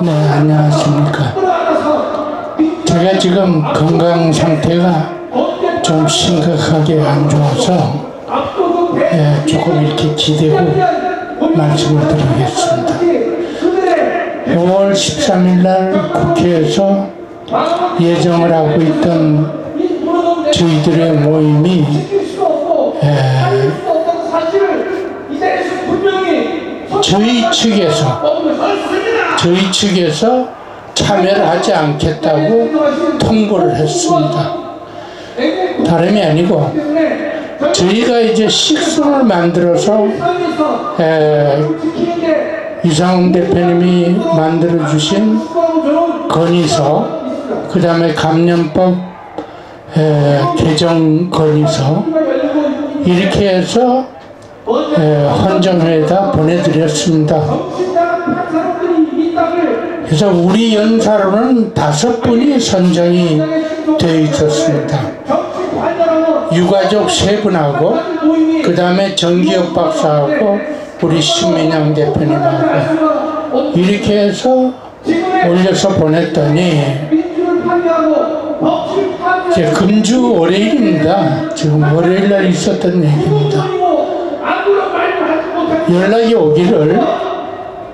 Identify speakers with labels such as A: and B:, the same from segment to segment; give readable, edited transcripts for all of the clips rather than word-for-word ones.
A: 네, 안녕하십니까. 제가 지금 건강 상태가 좀 심각하게 안 좋아서 조금 이렇게 기대고 말씀을 드리겠습니다. 5월 13일 날 국회에서 예정을 하고 있던 저희들의 모임이 저희 측에서 참여를 하지 않겠다고 통보를 했습니다. 다름이 아니고 저희가 이제 식순을 만들어서 이상훈 대표님이 만들어주신 건의서, 그 다음에 감염법 개정 건의서 이렇게 해서 헌정회에다 보내드렸습니다. 그래서 우리 연사로는 5분이 선정이 되어 있었습니다. 유가족 3분하고 그 다음에 정기혁 박사하고 우리 신민영 대표님하고 이렇게 해서 올려서 보냈더니 이제 금주 월요일입니다. 지금 월요일날 있었던 얘기입니다. 연락이 오기를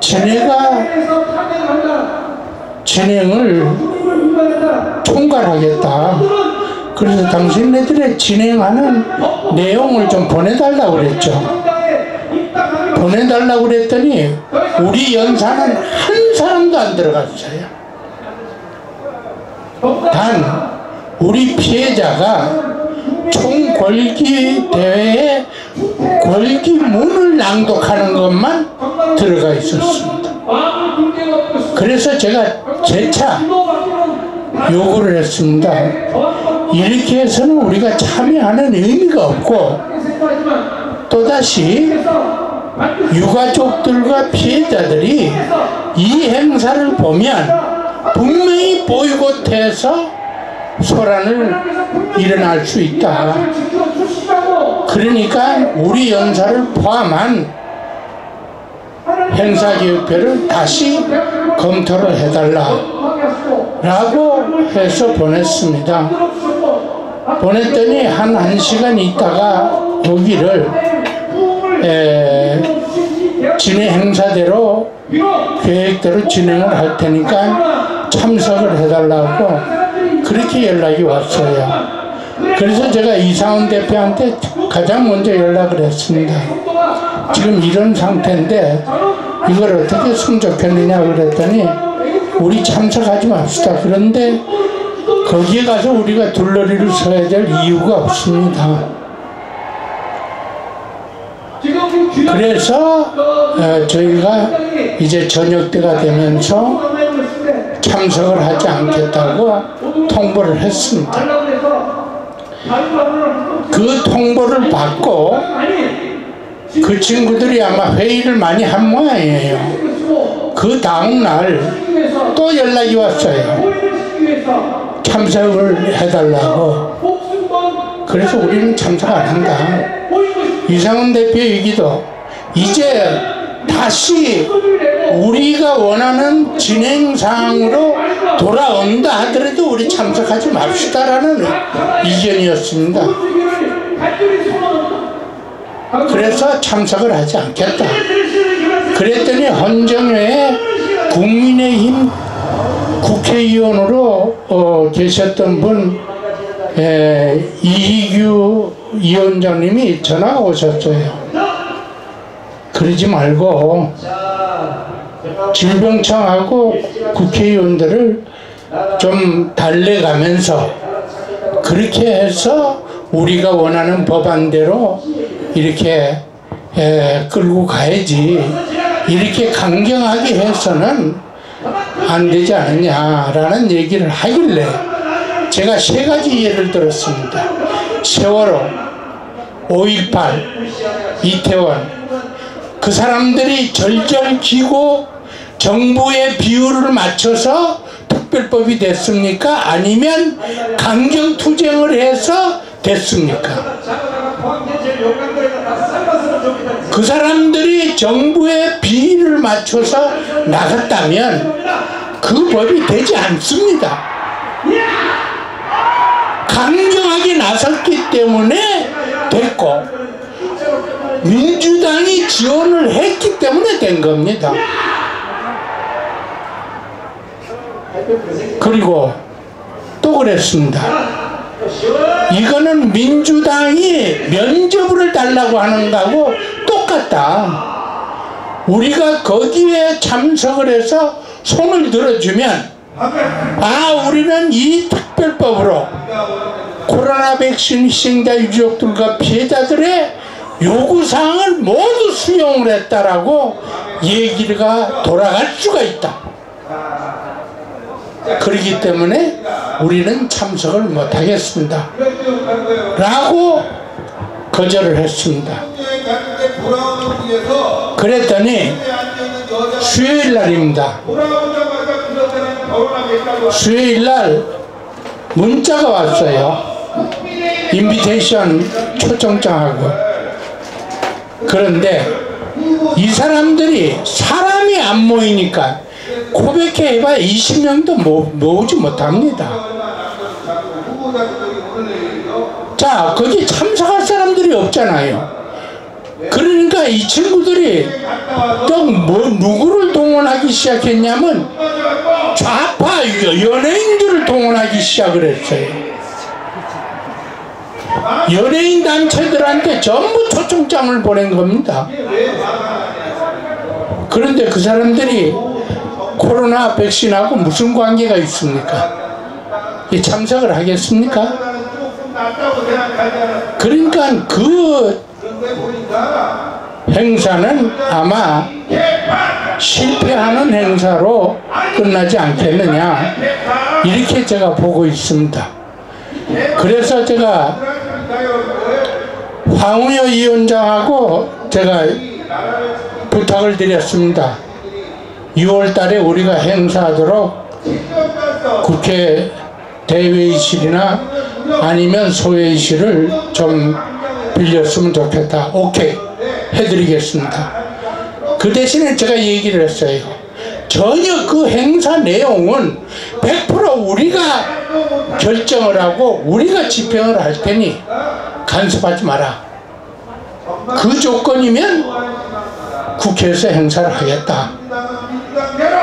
A: 쟤네가 진행을 총괄하겠다. 그래서 당신네들의 진행하는 내용을 좀 보내달라고 그랬죠. 보내달라고 그랬더니 우리 연사는 한 사람도 안 들어갔어요. 단 우리 피해자가 총궐기 대회에궐기문을 낭독하는 것만 들어가 있었습니다. 그래서 제가 재차 요구를 했습니다. 이렇게 해서는 우리가 참여하는 의미가 없고, 또다시 유가족들과 피해자들이 이 행사를 보면 분명히 보이콧해서 소란을 일어날 수 있다. 그러니까 우리 연사를 포함한 행사기획표를 다시 검토를 해달라고 해서 보냈습니다. 보냈더니 한 1시간 있다가 여기를 진행 행사대로 계획대로 진행을 할 테니까 참석을 해달라고 그렇게 연락이 왔어요. 그래서 제가 이상훈 대표한테 가장 먼저 연락을 했습니다. 지금 이런 상태인데 이걸 어떻게 했으면 좋겠느냐 그랬더니 우리 참석하지 맙시다. 그런데 거기에 가서 우리가 둘러리를 서야 될 이유가 없습니다. 그래서 저희가 이제 저녁 때가 되면서 참석을 하지 않겠다고 통보를 했습니다. 그 통보를 받고 그 친구들이 아마 회의를 많이 한 모양이에요. 그 다음날 또 연락이 왔어요. 참석을 해달라고. 그래서 우리는 참석 안 한다. 이상훈 대표 얘기도 이제 다시 우리가 원하는 진행사항으로 돌아온다 하더라도 우리 참석하지 맙시다라는 의견이었습니다. 그래서 참석을 하지 않겠다. 그랬더니 헌정회에 국민의힘 국회의원으로 계셨던 분 이희규 위원장님이 전화가 오셨어요. 그러지 말고 질병청하고 국회의원들을 좀 달래가면서 그렇게 해서 우리가 원하는 법안대로 이렇게 끌고 가야지, 이렇게 강경하게 해서는 안 되지 않느냐라는 얘기를 하길래 제가 3가지 예를 들었습니다. 세월호, 5.18, 이태원, 그 사람들이 절절기고 정부의 비율을 맞춰서 특별법이 됐습니까? 아니면 강경투쟁을 해서 됐습니까? 그 사람들이 정부의 비율을 맞춰서 나갔다면 그 법이 되지 않습니다. 강경하게 나섰기 때문에 됐고 민주당이 지원을 했기 때문에 된 겁니다. 그리고 또 그랬습니다. 이거는 민주당이 면죄부를 달라고 하는 거하고 똑같다. 우리가 거기에 참석을 해서 손을 들어주면 우리는 이 특별법으로 코로나 백신 희생자 유족들과 피해자들의 요구사항을 모두 수용을 했다라고 얘기가 돌아갈 수가 있다. 그렇기 때문에 우리는 참석을 못하겠습니다 라고 거절을 했습니다. 그랬더니 수요일 날입니다. 수요일 날 문자가 왔어요. 인비테이션 초청장하고. 그런데 이 사람들이 사람이 안 모이니까 고백해 해봐야 20명도 모으지 못합니다. 자, 거기 참석할 사람들이 없잖아요. 그러니까 이 친구들이 또 누구를 동원하기 시작했냐면 좌파 연예인들을 동원하기 시작을 했어요. 연예인 단체들한테 전부 초청장을 보낸 겁니다. 그런데 그 사람들이 코로나 백신하고 무슨 관계가 있습니까? 참석을 하겠습니까? 그러니까 그 행사는 아마 실패하는 행사로 끝나지 않겠느냐 이렇게 제가 보고 있습니다. 그래서 제가 황우여 위원장하고 제가 부탁을 드렸습니다. 6월 달에 우리가 행사하도록 국회 대회의실이나 아니면 소회의실을 좀 빌렸으면 좋겠다. 오케이 해드리겠습니다. 그 대신에 제가 얘기를 했어요. 전혀 그 행사 내용은 100% 우리가 결정을 하고 우리가 집행을 할 테니 간섭하지 마라. 그 조건이면 국회에서 행사를 하겠다.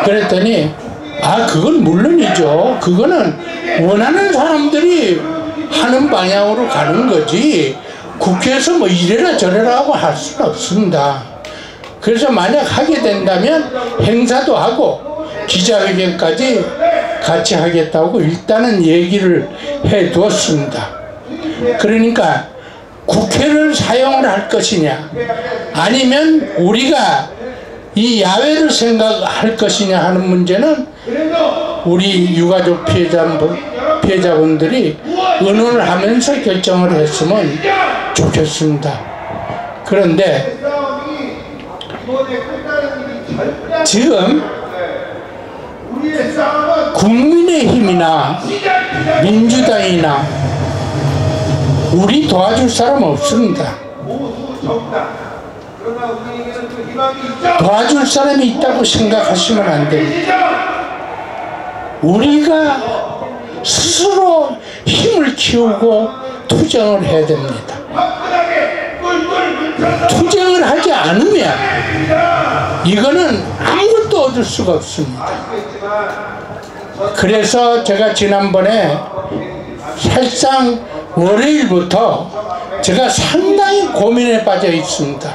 A: 그랬더니 그건 물론이죠. 그거는 원하는 사람들이 하는 방향으로 가는 거지 국회에서 뭐 이래라 저래라 하고 할 수는 없습니다. 그래서 만약 하게 된다면 행사도 하고 기자회견까지 같이 하겠다고 일단은 얘기를 해 두었습니다. 그러니까 국회를 사용을 할 것이냐 아니면 우리가 이 야외를 생각할 것이냐 하는 문제는 우리 유가족 피해자분들이 의논을 하면서 결정을 했으면 좋겠습니다. 그런데 지금 국민의힘이나 민주당이나 우리 도와줄 사람 없습니다. 도와줄 사람이 있다고 생각하시면 안 됩니다. 우리가 스스로 힘을 키우고 투쟁을 해야 됩니다. 투쟁을 하지 않으면 이거는 아무것도 얻을 수가 없습니다. 그래서 제가 지난번에 사실상 월요일부터 제가 상당히 고민에 빠져 있습니다.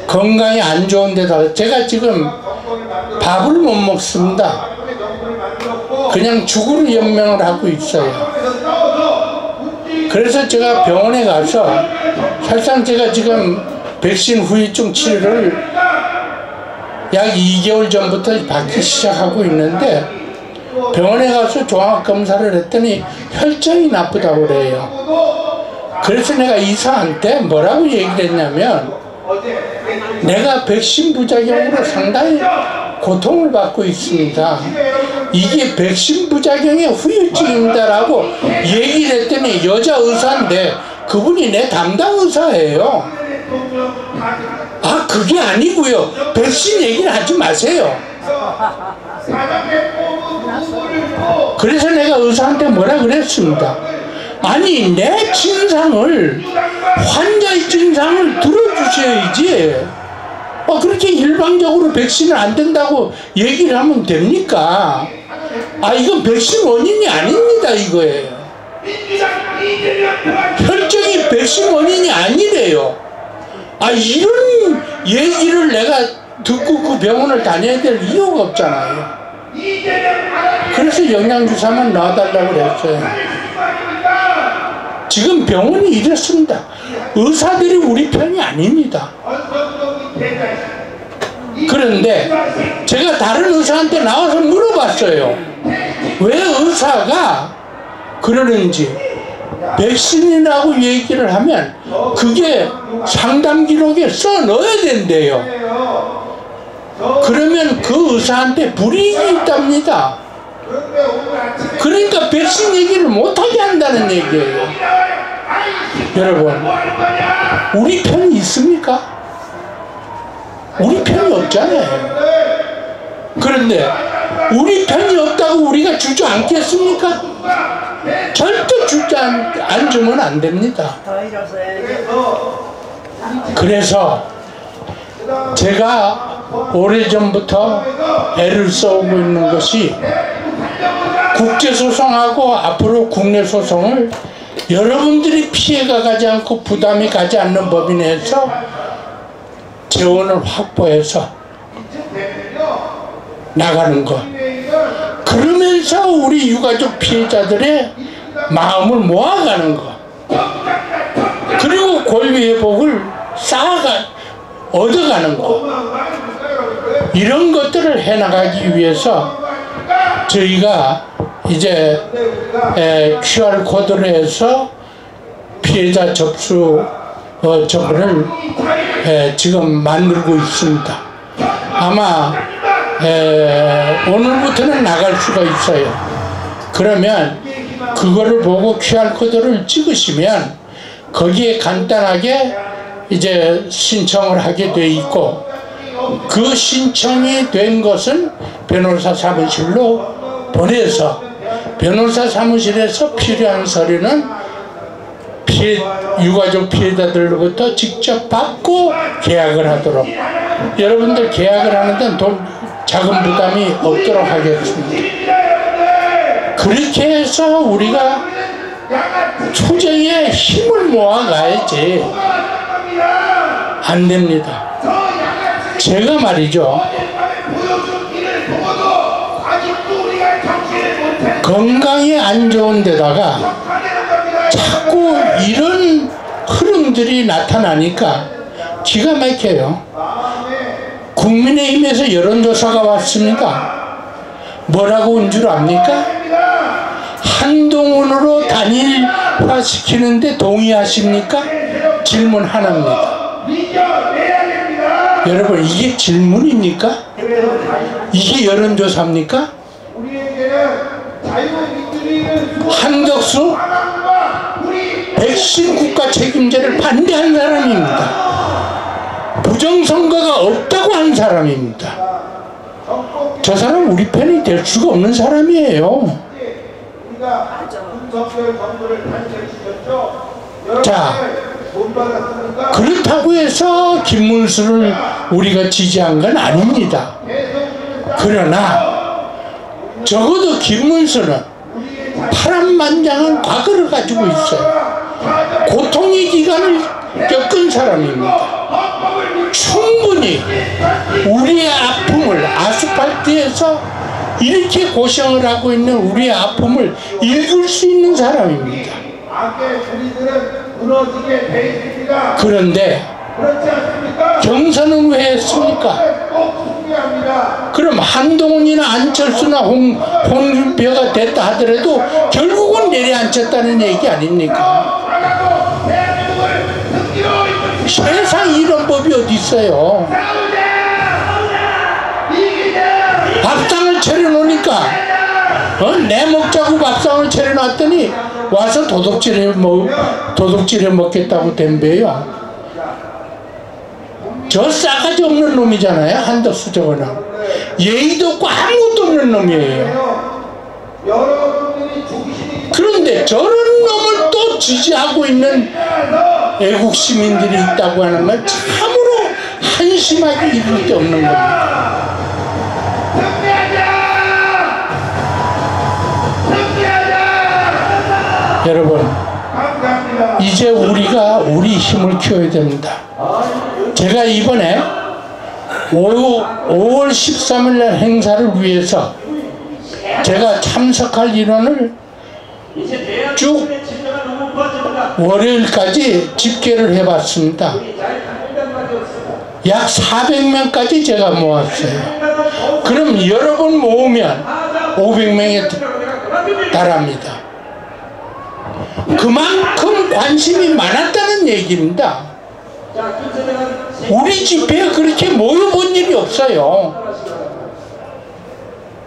A: 건강이 안 좋은 데다가 제가 지금 밥을 못 먹습니다. 그냥 죽으로 연명을 하고 있어요. 그래서 제가 병원에 가서 사실상 제가 지금 백신 후유증 치료를 약 2개월 전부터 받기 시작하고 있는데 병원에 가서 종합검사를 했더니 혈전이 나쁘다고 그래요. 그래서 내가 의사한테 뭐라고 얘기를 했냐면 내가 백신 부작용으로 상당히 고통을 받고 있습니다. 이게 백신 부작용의 후유증입니다라고 얘기를 했더니 여자 의사인데 그분이 내 담당 의사예요. 그게 아니고요. 백신 얘기는 하지 마세요. 그래서 내가 의사한테 뭐라 그랬습니다. 아니 내 진상을, 환자의 진상을 들어주셔야지 그렇게 일방적으로 백신은 안 된다고 얘기를 하면 됩니까? 이건 백신 원인이 아닙니다 이거예요. 혈증이 백신 원인이 아니래요. 이런 얘기를 내가 듣고 그 병원을 다녀야 될 이유가 없잖아요. 그래서 영양주사만 놔달라고 그랬어요. 지금 병원이 이렇습니다. 의사들이 우리 편이 아닙니다. 그런데 제가 다른 의사한테 나와서 물어봤어요. 왜 의사가 그러는지. 백신이라고 얘기를 하면 그게 상담 기록에 써 넣어야 된대요. 그러면 그 의사한테 불이익이 있답니다. 그러니까 백신 얘기를 못하게 한다는 얘기예요. 여러분, 우리 편이 있습니까? 우리 편이 없잖아요. 그런데 우리 편이 없다고 우리가 주저앉겠습니까? 절대 주저앉으면 안 됩니다. 그래서 제가 오래전부터 애를 써오고 있는 것이 국제소송하고 앞으로 국내소송을 여러분들이 피해가 가지 않고 부담이 가지 않는 법인 내에서 재원을 확보해서 나가는 것. 그러면서 우리 유가족 피해자들의 마음을 모아가는 것. 그리고 권리회복을 얻어가는 것. 이런 것들을 해나가기 위해서 저희가 이제 QR코드로 해서 피해자 접수 저거를 지금 만들고 있습니다. 아마 오늘부터는 나갈 수가 있어요. 그러면 그거를 보고 QR코드를 찍으시면 거기에 간단하게 이제 신청을 하게 돼 있고, 그 신청이 된 것은 변호사 사무실로 보내서 변호사 사무실에서 필요한 서류는 유가족 피해자들로부터 직접 받고 계약을 하도록, 여러분들 계약을 하는 데는 자금 부담이 없도록 하겠습니다. 그렇게 해서 우리가 투쟁에 힘을 모아가야지. 안 됩니다. 제가 말이죠, 건강이 안 좋은 데다가 자꾸 이런 흐름들이 나타나니까 기가 막혀요. 국민의힘에서 여론조사가 왔습니다. 뭐라고 온 줄 압니까? 한동훈으로 단일화시키는데 동의하십니까? 질문 하나입니다. 여러분, 이게 질문입니까? 이게 여론조사입니까? 한덕수 백신 국가 책임제를 반대한 사람입니다. 부정선거가 없다고 한 사람입니다. 저 사람 우리 편이 될 수가 없는 사람이에요. 자, 그렇다고 해서 김문수를 우리가 지지한 건 아닙니다. 그러나 적어도 김문수는 파란만장한 과거를 가지고 있어요. 고통의 기간을 겪은 사람입니다. 충분히 우리의 아픔을, 아스팔트에서 이렇게 고생을 하고 있는 우리의 아픔을 읽을 수 있는 사람입니다. 그런데 경선은 왜 했습니까? 그럼 한동훈이나 안철수나 홍준표가 됐다 하더라도 결국은 내려앉혔다는 얘기 아닙니까? 세상에 이런 법이 어디 있어요? 밥상을 차려놓으니까 내 먹자고 밥상을 차려놨더니 와서 도둑질해 먹겠다고 덤벼요. 저 싸가지 없는 놈이잖아요. 한덕수 저거는 예의도 없고 아무것도 없는 놈이에요. 그런데 저런 놈을 또 지지하고 있는 애국 시민들이 있다고 하는 건 참으로 한심하게 이를 데 없는 겁니다. 여러분, 이제 우리가 우리 힘을 키워야 됩니다. 제가 이번에 5월 13일 날 행사를 위해서 제가 참석할 인원을 쭉 월요일까지 집계를 해봤습니다. 약 400명까지 제가 모았어요. 그럼 여러 번 모으면 500명에 달합니다. 그만큼 관심이 많았다는 얘기입니다. 우리 집회에 그렇게 모여본 일이 없어요.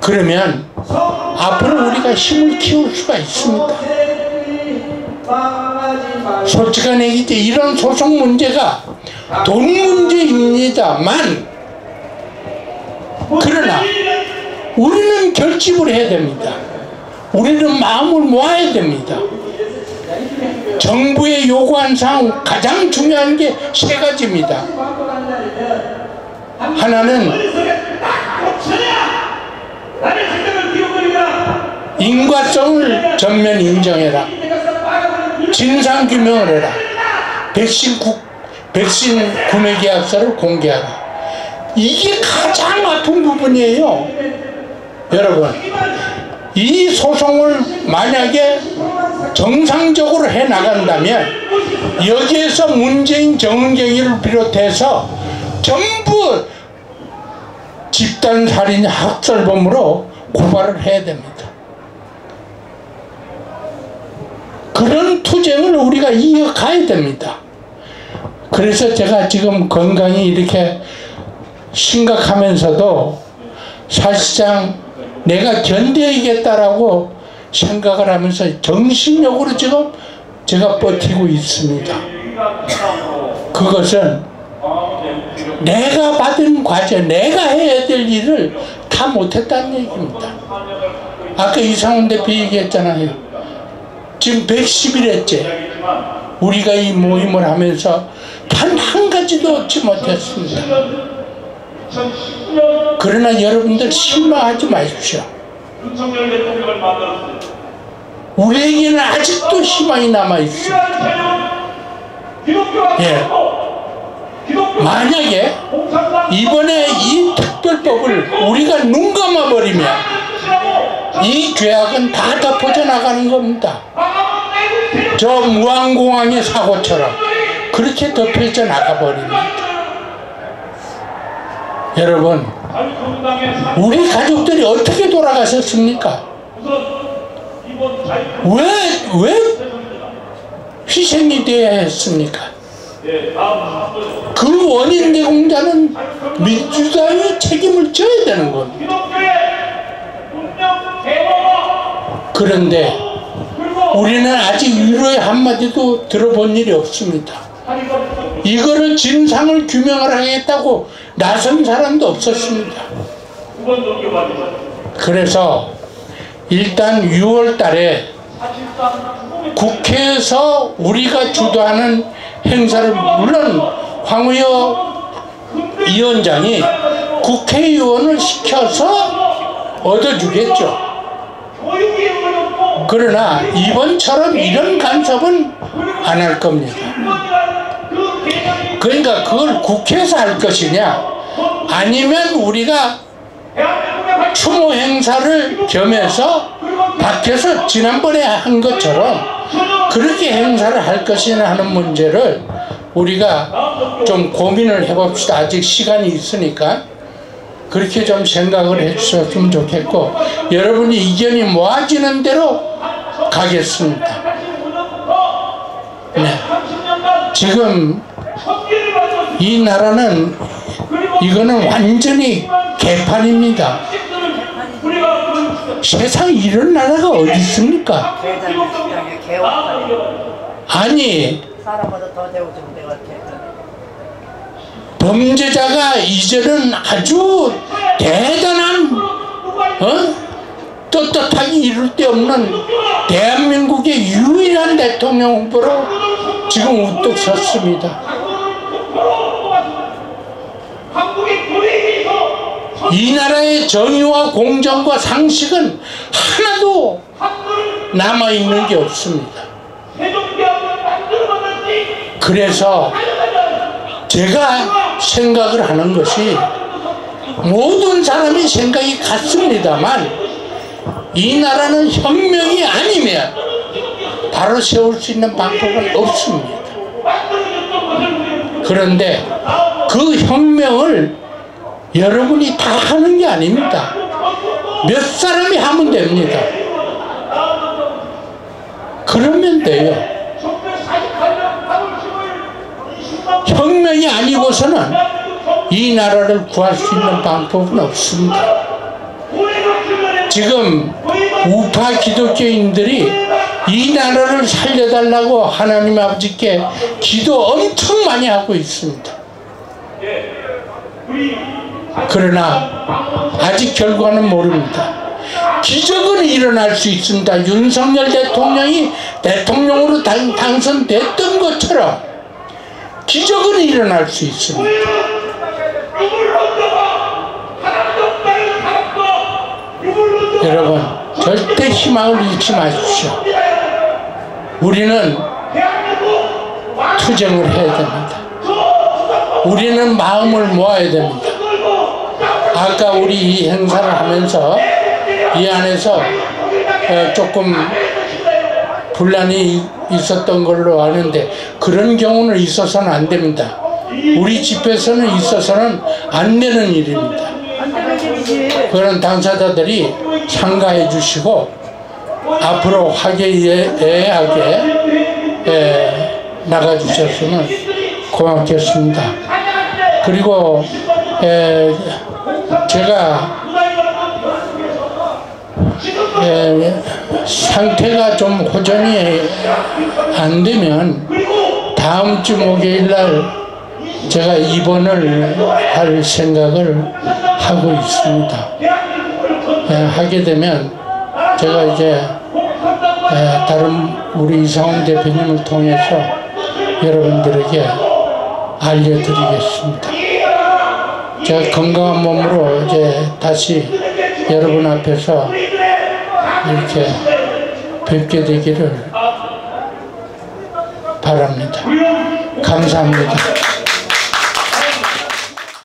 A: 그러면 앞으로 우리가 힘을 키울 수가 있습니다. 솔직한 얘기죠. 이런 소송 문제가 돈 문제입니다만, 그러나 우리는 결집을 해야 됩니다. 우리는 마음을 모아야 됩니다. 정부의 요구한 사항 가장 중요한 게 세 가지입니다. 하나는 인과성을 전면 인정해라. 진상규명을 해라. 백신 구매 계약서를 공개하라. 이게 가장 아픈 부분이에요. 여러분, 이 소송을 만약에 정상적으로 해나간다면 여기에서 문재인 정은경이를 비롯해서 전부 집단살인 학살범으로 고발을 해야 됩니다. 그런 투쟁을 우리가 이어가야 됩니다. 그래서 제가 지금 건강이 이렇게 심각하면서도 사실상 내가 견뎌야겠다라고 생각을 하면서 정신력으로 지금 제가 버티고 있습니다. 그것은 내가 받은 과제, 내가 해야 될 일을 다 못했다는 얘기입니다. 아까 이상훈 대표 얘기했잖아요. 지금 110일째 우리가 이 모임을 하면서 단 한 가지도 얻지 못했습니다. 그러나 여러분들 실망하지 마십시오. 우리에게는 아직도 희망이 남아있습니다. 예. 만약에 이번에 이 특별법을 우리가 눈 감아버리면 이 죄악은 다 덮어져 나가는 겁니다. 저 무안공항의 사고처럼 그렇게 덮여져 나가버립니다. 여러분, 우리 가족들이 어떻게 돌아가셨습니까? 왜 희생이 되어야 했습니까? 그 원인 제공자는 민주당이 책임을 져야 되는 겁니다. 그런데 우리는 아직 위로의 한마디도 들어본 일이 없습니다. 이거를 진상을 규명을 하겠다고 나선 사람도 없었습니다. 그래서 일단 6월 달에 국회에서 우리가 주도하는 행사를, 물론 황우여 위원장이 국회의원을 시켜서 얻어주겠죠. 그러나 이번처럼 이런 간섭은 안 할 겁니다. 그러니까 그걸 국회에서 할 것이냐, 아니면 우리가 추모 행사를 겸해서 밖에서 지난번에 한 것처럼 그렇게 행사를 할 것이냐 하는 문제를 우리가 좀 고민을 해봅시다. 아직 시간이 있으니까 그렇게 좀 생각을 해주셨으면 좋겠고, 여러분이 이견이 모아지는 대로 가겠습니다. 네. 지금 이 나라는 이거는 완전히 개판입니다. 세상에 이런 나라가 어디 있습니까? 아니, 범죄자가 이제는 아주 대단한 떳떳하게 이룰 데 없는 대한민국의 유일한 대통령 후보로 지금 우뚝 섰습니다. 이 나라의 정의와 공정과 상식은 하나도 남아있는 게 없습니다. 그래서 제가 생각을 하는 것이, 모든 사람이 생각이 같습니다만 이 나라는 혁명이 아니면 바로 세울 수 있는 방법은 없습니다. 그런데 그 혁명을 여러분이 다 하는 게 아닙니다. 몇 사람이 하면 됩니다. 그러면 돼요. 혁명이 아니고서는 이 나라를 구할 수 있는 방법은 없습니다. 지금 우파 기독교인들이 이 나라를 살려달라고 하나님 아버지께 기도 엄청 많이 하고 있습니다. 그러나 아직 결과는 모릅니다. 기적은 일어날 수 있습니다. 윤석열 대통령이 대통령으로 당선됐던 것처럼 기적은 일어날 수 있습니다. 여러분, 절대 희망을 잃지 마십시오. 우리는 투쟁을 해야 됩니다. 우리는 마음을 모아야 됩니다. 아까 우리 이 행사를 하면서 이 안에서 조금 분란이 있었던 걸로 아는데, 그런 경우는 있어서는 안 됩니다. 우리 집회에서는 있어서는 안 되는 일입니다. 그런 당사자들이 참가해 주시고 앞으로 화기애애하게 나가주셨으면 고맙겠습니다. 그리고 제가 상태가 좀 호전이 안 되면 다음 주 목요일날 제가 입원을 할 생각을 하고 있습니다. 하게 되면 제가 이제 다른 우리 이상훈 대표님을 통해서 여러분들에게 알려드리겠습니다. 제가 건강한 몸으로 이제 다시 여러분 앞에서 이렇게 뵙게 되기를 바랍니다. 감사합니다.